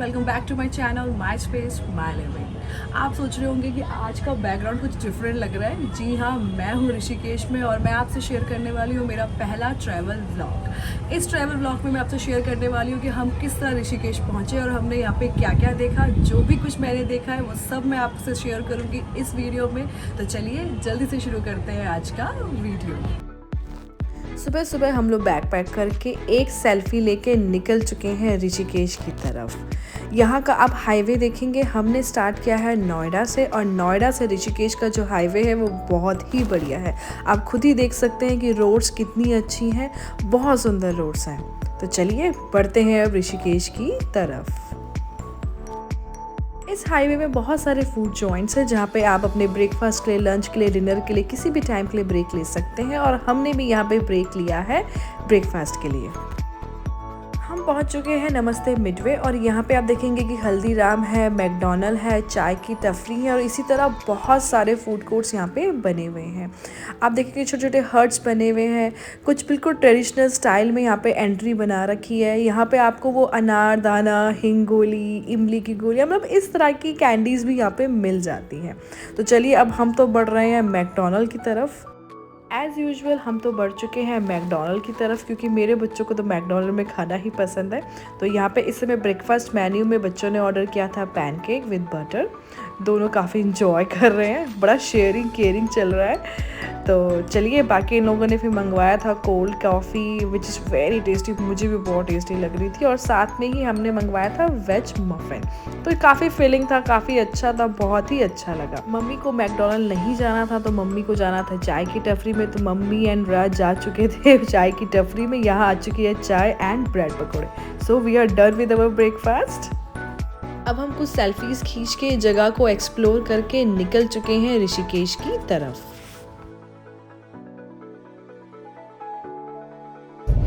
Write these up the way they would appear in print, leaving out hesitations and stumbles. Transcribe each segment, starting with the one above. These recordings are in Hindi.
Welcome back to my channel my space my living. आप सोच रहे होंगे कि आज का बैकग्राउंड कुछ डिफरेंट लग रहा है। जी हाँ, मैं हूँ ऋषिकेश में और मैं आपसे शेयर करने वाली हूँ मेरा पहला ट्रैवल व्लॉग। इस ट्रैवल व्लॉग में मैं आपसे शेयर करने वाली हूँ कि हम किस तरह ऋषिकेश पहुँचे और हमने यहाँ पे क्या क्या देखा। जो भी कुछ मैंने देखा है वो सब मैं आपसे शेयर करूँगी इस वीडियो में। तो चलिए जल्दी से शुरू करते हैं आज का वीडियो। सुबह सुबह हम लोग बैग पैक करके एक सेल्फी लेके निकल चुके हैं ऋषिकेश की तरफ। यहाँ का आप हाईवे देखेंगे, हमने स्टार्ट किया है नोएडा से और नोएडा से ऋषिकेश का जो हाईवे है वो बहुत ही बढ़िया है। आप खुद ही देख सकते हैं कि रोड्स कितनी अच्छी हैं, बहुत सुंदर रोड्स हैं। तो चलिए बढ़ते हैं अब ऋषिकेश की तरफ। इस हाईवे में बहुत सारे फूड जॉइंट्स हैं जहाँ पे आप अपने ब्रेकफास्ट के लिए, लंच के लिए, डिनर के लिए, किसी भी टाइम के लिए ब्रेक ले सकते हैं और हमने भी यहाँ पे ब्रेक लिया है ब्रेकफास्ट के लिए। हम पहुँच चुके हैं नमस्ते मिडवे और यहाँ पे आप देखेंगे कि हल्दीराम है, मैकडॉनल्ड है, चाय की टफरी है और इसी तरह बहुत सारे फूड कोर्ट्स यहाँ पे बने हुए हैं। आप देखेंगे छोटे छोटे हट्स बने हुए हैं, कुछ बिल्कुल ट्रेडिशनल स्टाइल में यहाँ पे एंट्री बना रखी है। यहाँ पे आपको वो अनारदाना, हिंग गोली, इमली की गोली, मतलब इस तरह की कैंडीज़ भी यहाँ पे मिल जाती हैं। तो चलिए अब हम तो बढ़ रहे हैं मैकडॉनल्ड की तरफ। एज़ यूजुअल हम तो बढ़ चुके हैं मैकडॉनल्ड की तरफ क्योंकि मेरे बच्चों को तो मैकडॉनल्ड में खाना ही पसंद है। तो यहाँ पे इस समय ब्रेकफास्ट मेन्यू में बच्चों ने ऑर्डर किया था पैनकेक विद बटर। दोनों काफ़ी इंजॉय कर रहे हैं, बड़ा शेयरिंग केयरिंग चल रहा है। तो चलिए बाकी इन लोगों ने फिर मंगवाया था cold coffee which is very tasty, मुझे भी बहुत टेस्टी लग रही थी। और साथ में ही हमने मंगवाया था वेज मफ़िन। तो काफ़ी फीलिंग था, काफ़ी अच्छा था, बहुत ही अच्छा लगा। मम्मी को मैकडॉनल्ड नहीं जाना था तो मम्मी को जाना था चाय की टफरी में, तो मम्मी एंड राज जा चुके थे चाय की टफरी में। यहाँ आ चुकी है चाय and bread pakode. So we are done with our breakfast. अब हम कुछ सेल्फीज खींच के जगह को एक्सप्लोर करके निकल चुके हैं ऋषिकेश की तरफ।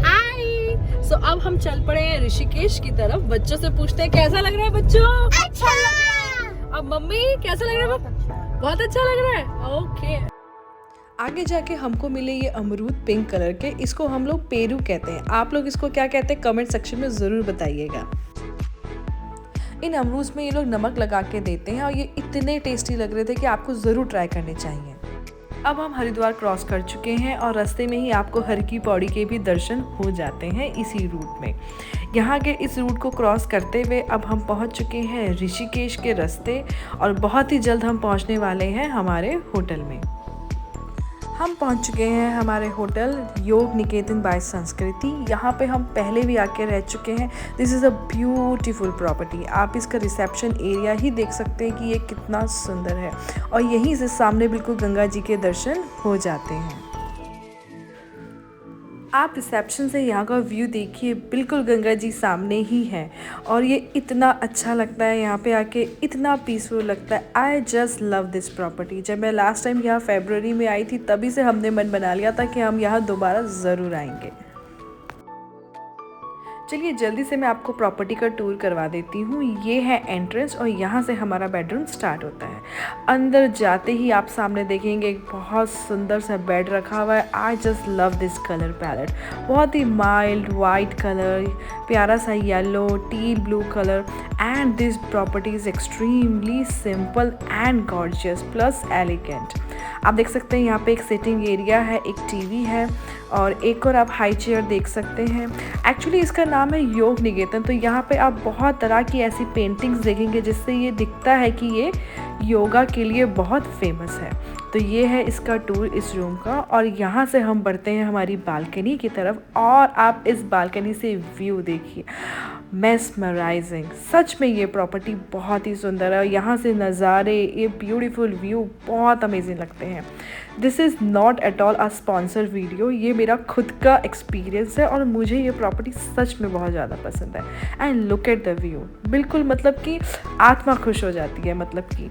हाय, सो अब हम चल पड़े हैं ऋषिकेश की तरफ। बच्चों से पूछते हैं कैसा लग रहा है बच्चों? अच्छा लग रहा है। अब मम्मी कैसा लग रहा है? बहुत अच्छा लग रहा है। ओके। आगे जाके हमको मिले ये अमरूद पिंक कलर के, इसको हम लोग पेरू कहते हैं। आप लोग इसको क्या कहते हैं कमेंट सेक्शन में ज़रूर बताइएगा। इन अमरूद में ये लोग नमक लगा के देते हैं और ये इतने टेस्टी लग रहे थे कि आपको ज़रूर ट्राई करने चाहिए। अब हम हरिद्वार क्रॉस कर चुके हैं और रास्ते में ही आपको हर की पौड़ी के भी दर्शन हो जाते हैं इसी रूट में। यहाँ के इस रूट को क्रॉस करते हुए अब हम पहुँच चुके हैं ऋषिकेश के रास्ते और बहुत ही जल्द हम पहुँचने वाले हैं हमारे होटल में। हम पहुंच चुके हैं हमारे होटल योग निकेतन बाय संस्कृति। यहाँ पे हम पहले भी आके रह चुके हैं। This is a beautiful property. आप इसका रिसेप्शन एरिया ही देख सकते हैं कि ये कितना सुंदर है और यहीं से सामने बिल्कुल गंगा जी के दर्शन हो जाते हैं। आप रिसेप्शन से यहाँ का व्यू देखिए, बिल्कुल गंगा जी सामने ही है और ये इतना अच्छा लगता है यहाँ पे आके, इतना पीसफुल लगता है। I just love this property. जब मैं लास्ट टाइम यहाँ फरवरी में आई थी तभी से हमने मन बना लिया था कि हम यहाँ दोबारा ज़रूर आएंगे। चलिए जल्दी से मैं आपको प्रॉपर्टी का टूर करवा देती हूँ। ये है एंट्रेंस और यहाँ से हमारा बेडरूम स्टार्ट होता है। अंदर जाते ही आप सामने देखेंगे एक बहुत सुंदर सा बेड रखा हुआ है। I just love this colour palette. बहुत ही माइल्ड वाइट कलर, प्यारा सा yellow, teal blue colour and this property is extremely simple and gorgeous plus elegant. आप देख सकते हैं यहाँ पे एक सिटिंग एरिया है, एक टीवी है और एक और आप हाई चेयर देख सकते हैं। एक्चुअली इसका नाम है योग निकेतन। तो यहाँ पे आप बहुत तरह की ऐसी पेंटिंग्स देखेंगे जिससे ये दिखता है कि ये योगा के लिए बहुत फेमस है। तो ये है इसका टूर इस रूम का और यहाँ से हम बढ़ते हैं हमारी बालकनी की तरफ और आप इस बालकनी से व्यू देखिए, मेस्मराइजिंग। सच में ये प्रॉपर्टी बहुत ही सुंदर है और यहाँ से नज़ारे, ये ब्यूटीफुल व्यू बहुत अमेजिंग लगते हैं। This is not at all a sponsor video, ये मेरा खुद का एक्सपीरियंस है और मुझे ये प्रॉपर्टी सच में बहुत ज़्यादा पसंद है। And look at the view, बिल्कुल मतलब कि आत्मा खुश हो जाती है, मतलब कि।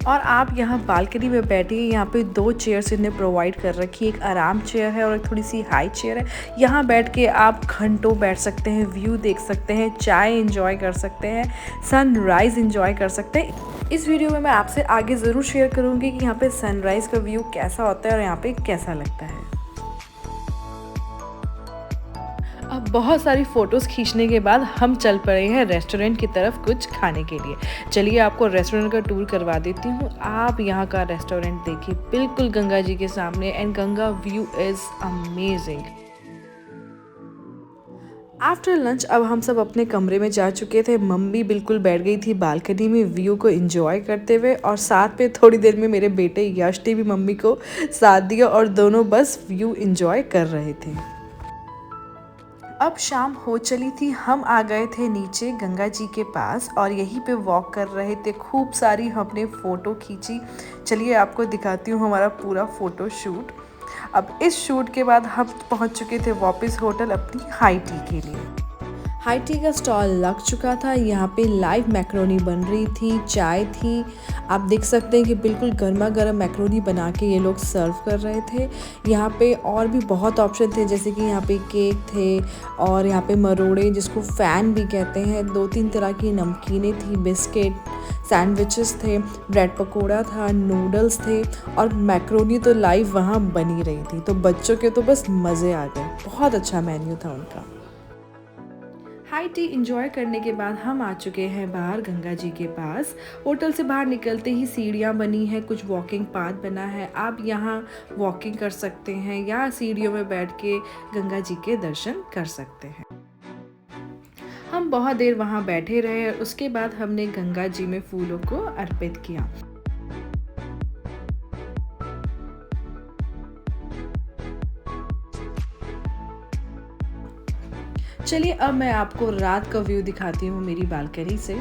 और आप यहाँ बालकनी में बैठिए। यहाँ पे 2 चेयर्स इन्हें प्रोवाइड कर रखी है, एक आराम चेयर है और एक थोड़ी सी हाई चेयर है। यहाँ बैठ के आप घंटों बैठ सकते हैं, व्यू देख सकते हैं, चाय एंजॉय कर सकते हैं, सनराइज़ एंजॉय कर सकते हैं। इस वीडियो में मैं आपसे आगे ज़रूर शेयर करूँगी कि यहाँ पे सनराइज़ का व्यू कैसा होता है और यहाँ पे कैसा लगता है। अब बहुत सारी फ़ोटोज़ खींचने के बाद हम चल पड़े हैं रेस्टोरेंट की तरफ कुछ खाने के लिए। चलिए आपको रेस्टोरेंट का टूर करवा देती हूँ। आप यहाँ का रेस्टोरेंट देखिए, बिल्कुल गंगा जी के सामने and Ganga view is amazing. After lunch अब हम सब अपने कमरे में जा चुके थे। मम्मी बिल्कुल बैठ गई थी बालकनी में व्यू को एंजॉय करते हुए, और साथ में थोड़ी देर में मेरे बेटे यश ने भी मम्मी को साथ दिया और दोनों बस व्यू एंजॉय कर रहे थे। अब शाम हो चली थी, हम आ गए थे नीचे गंगा जी के पास और यहीं पे वॉक कर रहे थे। खूब सारी हमने फ़ोटो खींची। चलिए आपको दिखाती हूँ हमारा पूरा फ़ोटो शूट। अब इस शूट के बाद हम पहुँच चुके थे वापस होटल अपनी हाई टी के लिए। हाई टी का स्टॉल लग चुका था। यहाँ पे लाइव मैक्रोनी बन रही थी, चाय थी। आप देख सकते हैं कि बिल्कुल गर्मा गर्म मैक्रोनी बना के ये लोग सर्व कर रहे थे। यहाँ पे और भी बहुत ऑप्शन थे, जैसे कि यहाँ पे केक थे और यहाँ पे मरोड़े जिसको फ़ैन भी कहते हैं, 2-3 तरह की नमकीनें थी, बिस्किट, सैंडविचेस थे, ब्रेड पकोड़ा था, नूडल्स थे और मैक्रोनी तो लाइव वहाँ बनी रही थी। तो बच्चों के तो बस मज़े आ गए। बहुत अच्छा मेन्यू था उनका। हाई टी इंजॉय करने के बाद हम आ चुके हैं बाहर गंगा जी के पास। होटल से बाहर निकलते ही सीढ़ियाँ बनी हैं, कुछ वॉकिंग पाथ बना है। आप यहाँ वॉकिंग कर सकते हैं या सीढ़ियों में बैठ के गंगा जी के दर्शन कर सकते हैं। हम बहुत देर वहाँ बैठे रहे और उसके बाद हमने गंगा जी में फूलों को अर्पित किया। चलिए अब मैं आपको रात का व्यू दिखाती हूँ मेरी बालकनी से।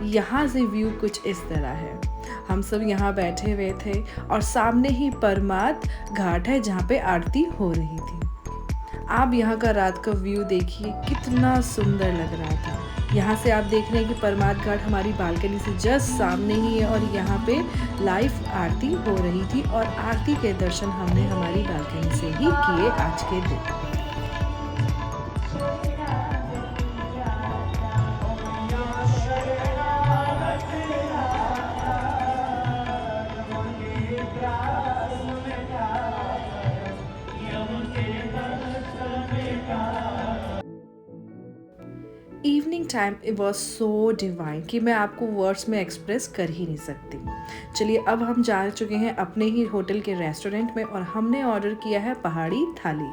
यहाँ से व्यू कुछ इस तरह है। हम सब यहाँ बैठे हुए थे और सामने ही परमात घाट है जहाँ पे आरती हो रही थी। आप यहाँ का रात का व्यू देखिए, कितना सुंदर लग रहा था। यहाँ से आप देख रहे हैं कि परमात घाट हमारी बालकनी से जस्ट सामने ही है और यहाँ पे लाइव आरती हो रही थी और आरती के दर्शन हमने हमारी बालकनी से ही किए आज के दिन। Evening time it was so divine कि मैं आपको वर्ड्स में एक्सप्रेस कर ही नहीं सकती। चलिए अब हम जा चुके हैं अपने ही होटल के रेस्टोरेंट में और हमने ऑर्डर किया है पहाड़ी थाली।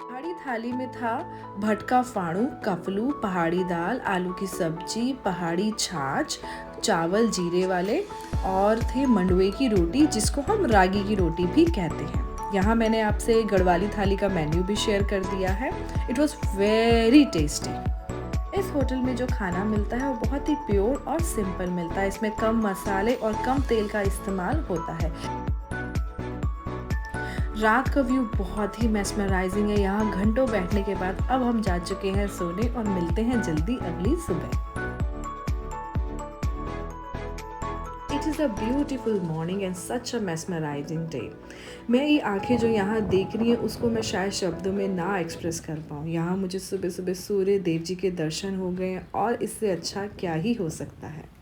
पहाड़ी थाली में था भटका फाणू, कफलू, पहाड़ी दाल, आलू की सब्जी, पहाड़ी छाछ, चावल जीरे वाले और थे मंडुए की रोटी जिसको हम रागी की रोटी भी कहते हैं। यहाँ मैंने आपसे गढ़वाली थाली का मेन्यू भी शेयर कर दिया है। It was very tasty. इस होटल में जो खाना मिलता है वो बहुत ही प्योर और सिंपल मिलता है। इसमें कम मसाले और कम तेल का इस्तेमाल होता है। रात का व्यू बहुत ही मेस्मराइजिंग है। यहाँ घंटों बैठने के बाद अब हम जा चुके हैं सोने और मिलते हैं जल्दी अगली सुबह। It is a beautiful morning and such a mesmerising day. मैं ये आंखें जो यहाँ देख रही हैं उसको मैं शायद शब्दों में ना एक्सप्रेस कर पाऊँ। यहाँ मुझे सुबह सुबह सूर्य देव जी के दर्शन हो गए हैं और इससे अच्छा क्या ही हो सकता है।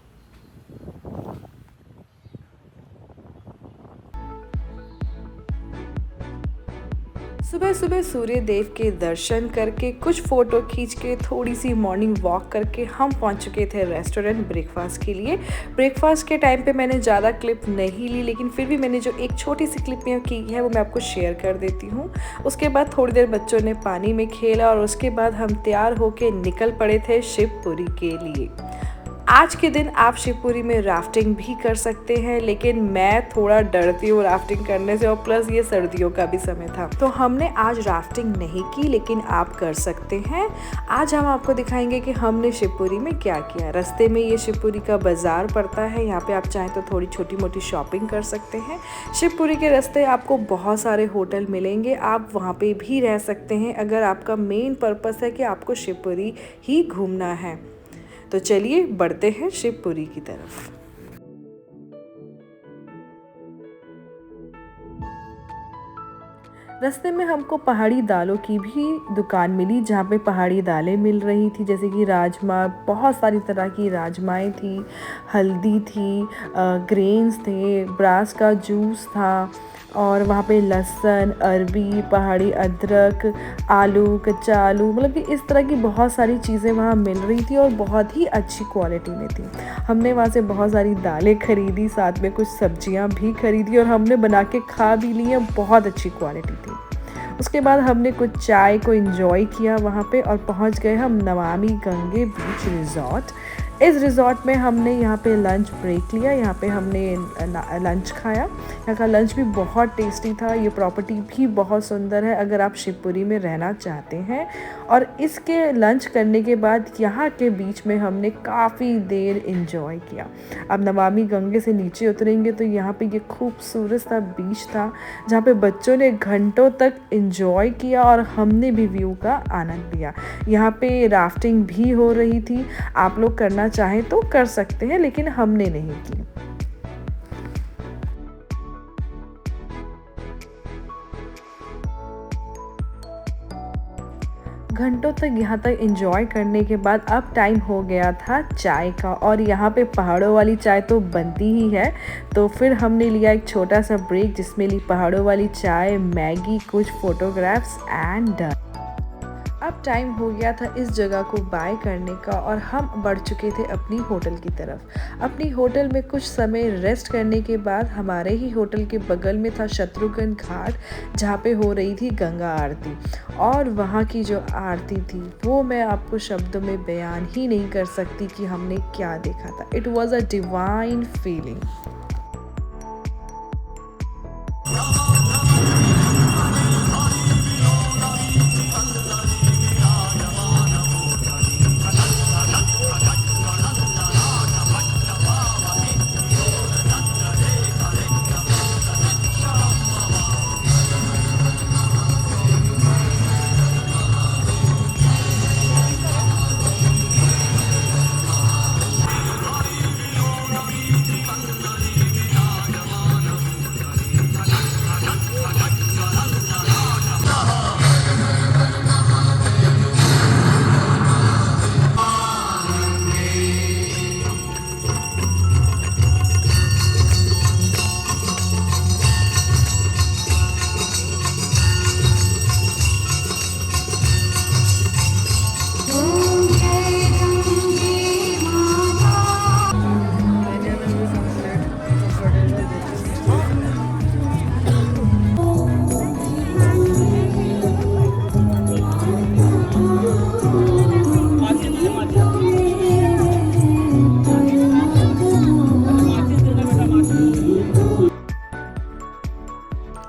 सुबह सुबह सूर्य देव के दर्शन करके कुछ फ़ोटो खींच के थोड़ी सी मॉर्निंग वॉक करके हम पहुंच चुके थे रेस्टोरेंट ब्रेकफास्ट के लिए। ब्रेकफास्ट के टाइम पे मैंने ज़्यादा क्लिप नहीं ली, लेकिन फिर भी मैंने जो एक छोटी सी क्लिप की है वो मैं आपको शेयर कर देती हूँ। उसके बाद थोड़ी देर बच्चों ने पानी में खेला और उसके बाद हम तैयार होके निकल पड़े थे शिवपुरी के लिए। आज के दिन आप शिवपुरी में राफ्टिंग भी कर सकते हैं, लेकिन मैं थोड़ा डरती हूँ राफ्टिंग करने से और प्लस ये सर्दियों का भी समय था तो हमने आज राफ्टिंग नहीं की, लेकिन आप कर सकते हैं। आज हम आपको दिखाएंगे कि हमने शिवपुरी में क्या किया। रास्ते में ये शिवपुरी का बाज़ार पड़ता है, यहाँ पे आप चाहें तो थोड़ी छोटी मोटी शॉपिंग कर सकते हैं। शिवपुरी के रास्ते आपको बहुत सारे होटल मिलेंगे, आप वहाँ पे भी रह सकते हैं अगर आपका मेन पर्पस है कि आपको शिवपुरी ही घूमना है। तो चलिए बढ़ते हैं शिवपुरी की तरफ। रास्ते में हमको पहाड़ी दालों की भी दुकान मिली जहाँ पे पहाड़ी दालें मिल रही थी, जैसे कि राजमा, बहुत सारी तरह की राजमाएँ थी, हल्दी थी, ग्रेन्स थे, ब्रास का जूस था और वहाँ पे लहसुन, अरबी, पहाड़ी अदरक, आलू, कच्चा आलू, मतलब कि इस तरह की बहुत सारी चीज़ें वहाँ मिल रही थी और बहुत ही अच्छी क्वालिटी में थी। हमने वहाँ से बहुत सारी दालें खरीदी, साथ में कुछ सब्जियाँ भी खरीदी और हमने बना के खा भी ली है, बहुत अच्छी क्वालिटी थी। उसके बाद हमने कुछ चाय को एंजॉय किया वहाँ पे और पहुँच गए हम नमामि गंगे बीच रिज़ॉर्ट। इस रिज़ॉर्ट में हमने यहाँ पे लंच ब्रेक लिया, यहाँ पे हमने लंच खाया। यहाँ का लंच भी बहुत टेस्टी था। ये प्रॉपर्टी भी बहुत सुंदर है अगर आप शिवपुरी में रहना चाहते हैं। और इसके लंच करने के बाद यहाँ के बीच में हमने काफ़ी देर इंजॉय किया। अब नमामि गंगे से नीचे उतरेंगे तो यहाँ पे ये खूबसूरत सा बीच था जहाँ पे बच्चों ने घंटों तक इंजॉय किया और हमने भी व्यू का आनंद लिया। यहाँ पे राफ्टिंग भी हो रही थी, आप लोग करना चाहें तो कर सकते हैं, लेकिन हमने नहीं की। घंटों तक यहाँ तक एंजॉय करने के बाद अब टाइम हो गया था चाय का, और यहाँ पे पहाड़ों वाली चाय तो बनती ही है। तो फिर हमने लिया एक छोटा सा ब्रेक जिसमें ली पहाड़ों वाली चाय, मैगी, कुछ फोटोग्राफ्स एंड डन। अब टाइम हो गया था इस जगह को बाय करने का और हम बढ़ चुके थे अपनी होटल की तरफ। अपनी होटल में कुछ समय रेस्ट करने के बाद हमारे ही होटल के बगल में था शत्रुघ्न घाट जहाँ पे हो रही थी गंगा आरती। और वहाँ की जो आरती थी वो मैं आपको शब्दों में बयान ही नहीं कर सकती कि हमने क्या देखा था। It was a divine feeling.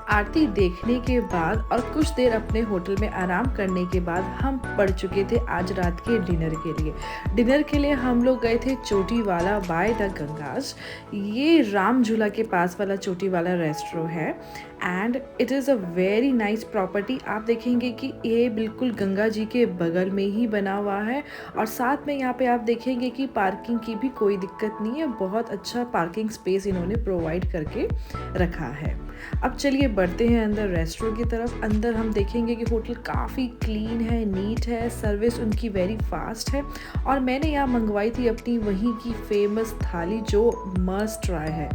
आरती देखने के बाद और कुछ देर अपने होटल में आराम करने के बाद हम पड़ चुके थे आज रात के डिनर के लिए। डिनर के लिए हम लोग गए थे चोटी वाला बाय द गंगास। ये राम झूला के पास वाला चोटी वाला रेस्टोरेंट है and it is a very nice property. आप देखेंगे कि ये बिल्कुल गंगा जी के बगल में ही बना हुआ है और साथ में यहाँ पे आप देखेंगे कि पार्किंग की भी कोई दिक्कत नहीं है। बहुत अच्छा पार्किंग स्पेस इन्होंने प्रोवाइड करके रखा है। अब चलिए बढ़ते हैं अंदर रेस्टोरेंट की तरफ। अंदर हम देखेंगे कि होटल काफ़ी क्लीन है, नीट है, सर्विस उनकी वेरी फास्ट है। और मैंने यहाँ मंगवाई थी अपनी वहीं की फेमस थाली जो मस्ट ट्राई है।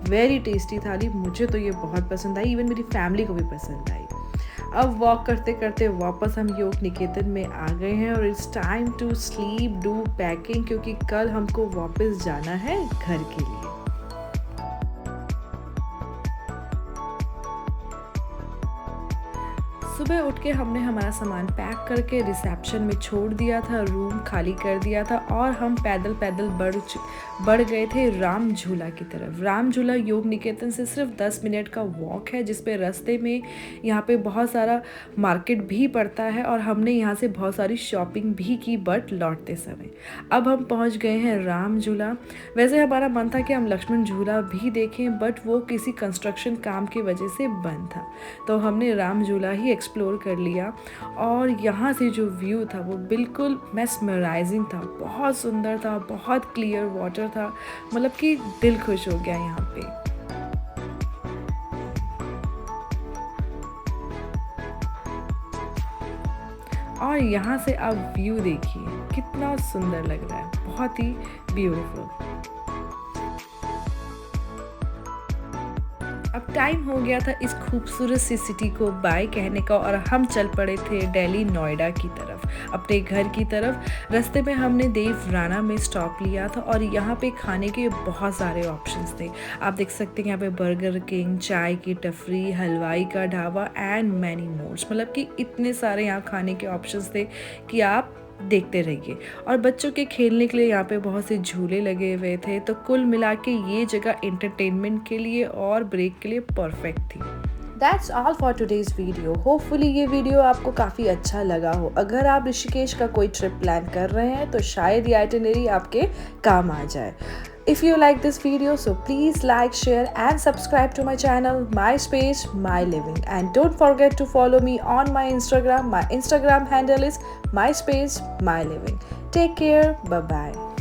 वेरी टेस्टी थाली, मुझे तो ये बहुत पसंद आई, इवन मेरी फैमिली को भी पसंद आई। अब वॉक करते करते वापस हम योग निकेतन में आ गए हैं और it's time to sleep, do packing, क्योंकि कल हमको वापस जाना है घर के लिए। सुबह उठ के हमने हमारा सामान पैक करके रिसेप्शन में छोड़ दिया था, रूम खाली कर दिया था और हम पैदल पैदल बढ़ गए थे राम झूला की तरफ। राम झूला योग निकेतन से सिर्फ 10 मिनट का वॉक है, जिसपे रास्ते में यहाँ पे बहुत सारा मार्केट भी पड़ता है और हमने यहाँ से बहुत सारी शॉपिंग भी की बट लौटते समय। अब हम पहुँच गए हैं राम झूला। वैसे हमारा मन था कि हम लक्ष्मण झूला भी देखें बट वो किसी कंस्ट्रक्शन काम की वजह से बंद था, तो हमने राम झूला ही एक्सप्लोर कर लिया। और यहाँ से जो व्यू था वो बिल्कुल मेस्मराइजिंग था, बहुत सुंदर था, बहुत क्लियर वाटर था, मतलब कि दिल खुश हो गया यहाँ पे। और यहाँ से आप व्यू देखिए कितना सुंदर लग रहा है, बहुत ही ब्यूटीफुल। अब टाइम हो गया था इस खूबसूरत सी सिटी को बाय कहने का और हम चल पड़े थे दिल्ली नोएडा की तरफ, अपने घर की तरफ। रास्ते में हमने देवराना में स्टॉप लिया था और यहाँ पे खाने के बहुत सारे ऑप्शंस थे। आप देख सकते हैं यहाँ पे बर्गर किंग, चाय की टफरी, हलवाई का ढाबा एंड मैनी मोर्स, मतलब कि इतने सारे यहाँ खाने के ऑप्शंस थे कि आप देखते रहिए। और बच्चों के खेलने के लिए यहाँ पे बहुत से झूले लगे हुए थे, तो कुल मिला के ये जगह एंटरटेनमेंट के लिए और ब्रेक के लिए परफेक्ट थी। That's all for today's video. Hopefully ये वीडियो आपको काफ़ी अच्छा लगा हो। अगर आप ऋषिकेश का कोई ट्रिप प्लान कर रहे हैं तो शायद ये आइटिनरी आपके काम आ जाए। If you like this video, so please like, share and subscribe to my channel, My Space, My Living. And don't forget to follow me on my Instagram. My Instagram handle is My Space, My Living. Take care. Bye-bye.